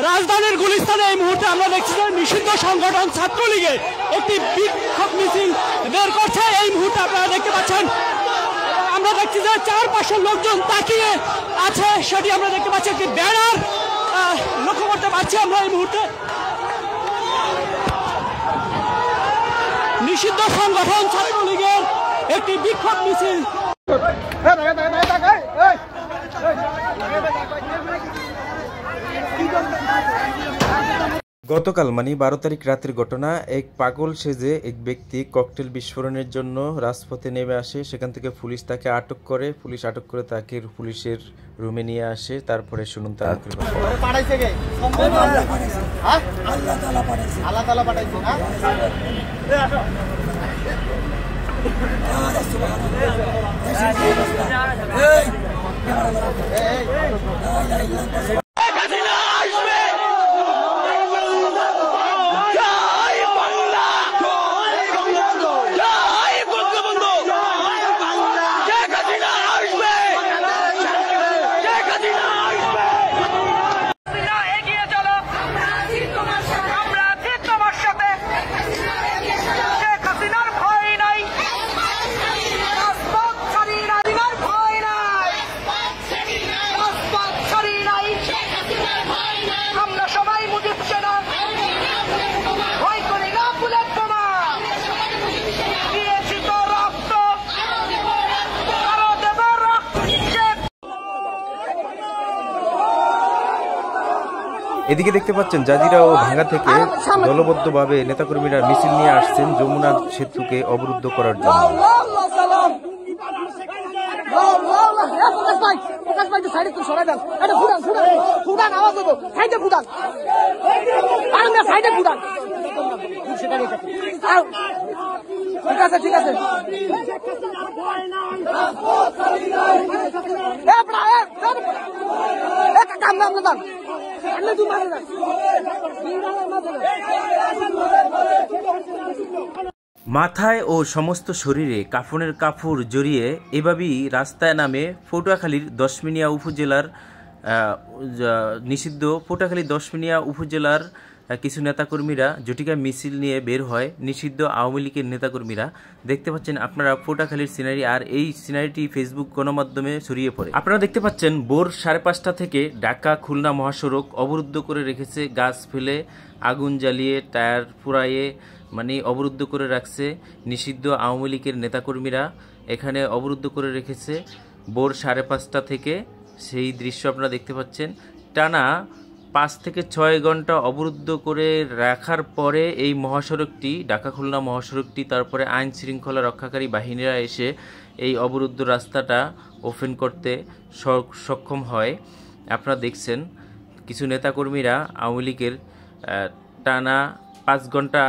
রাজধানীর গুলিস্তানে এই মুহূর্তে আমরা দেখছি যে নিষিদ্ধ সংগঠন ছাত্রলীগের একটি বিক্ষোভ মিছিল বের করছে। এই মুহূর্তে আপনারা দেখতে পাচ্ছেন, আমরা দেখছি যে চারপাশের লোকজন তাকিয়ে আছে, সেটি আমরা দেখতে পাচ্ছি। একটি ব্যানার লক্ষ্য করতে পারছি আমরা এই মুহূর্তে। নিষিদ্ধ সংগঠন ছাত্রলীগের একটি বিক্ষোভ মিছিল। গতকাল মানে 12 তারিখ রাতের ঘটনা। এক পাগল সেজে এক ব্যক্তি ককটেল বিস্ফোরণের জন্য রাজপথে নেমে আসে। সেখান থেকে পুলিশ তাকে আটক করে। পুলিশ আটক করে তাকে পুলিশের রুমে নিয়ে আসে। তারপরে শুনুন তার এদিকে দেখতে পাচ্ছেন জাজিরা ও ভাঙ্গা থেকে দলবদ্ধভাবে নেতাকর্মীরা মিছিল নিয়ে আসছেন যমুনা সেতুকে অবরুদ্ধ করার জন্য। ঠিক আছে মাথায় ও সমস্ত শরীরে কাফনের কাপড় জড়িয়ে এভাবেই রাস্তায় নামে পটুয়াখালীর দশমিনিয়া উপজেলার নিষিদ্ধ পটুয়াখালী দশমিনিয়া উপজেলার কিছু নেতাকর্মীরা জটিকা মিছিল নিয়ে বের হয়। নিষিদ্ধ আওয়ামী লীগের নেতাকর্মীরা দেখতে পাচ্ছেন আপনারা পটুয়াখালীর সিনারি, আর এই সিনারিটি ফেসবুক গণমাধ্যমে ছড়িয়ে পড়ে। আপনারা দেখতে পাচ্ছেন ভোর 5:30 থেকে ঢাকা খুলনা মহাসড়ক অবরুদ্ধ করে রেখেছে। গাছ ফেলে আগুন জ্বালিয়ে টায়ার পুড়াইয়ে মানে অবরুদ্ধ করে রাখছে নিষিদ্ধ আওয়ামী লীগের নেতাকর্মীরা। এখানে অবরুদ্ধ করে রেখেছে ভোর 5:30 থেকে। সেই দৃশ্য আপনারা দেখতে পাচ্ছেন। টানা 5 থেকে 6 ঘন্টা অবরুদ্ধ করে রাখার পরে এই মহাসড়কটি, ঢাকা খুলনা মহাসড়কটি, তারপরে আইন শৃঙ্খলা রক্ষাকারী বাহিনীরা এসে এই অবরুদ্ধ রাস্তাটা ওপেন করতে সক্ষম হয়। আপনারা দেখছেন কিছু নেতাকর্মীরা আওয়ামী লীগের টানা 5 ঘন্টা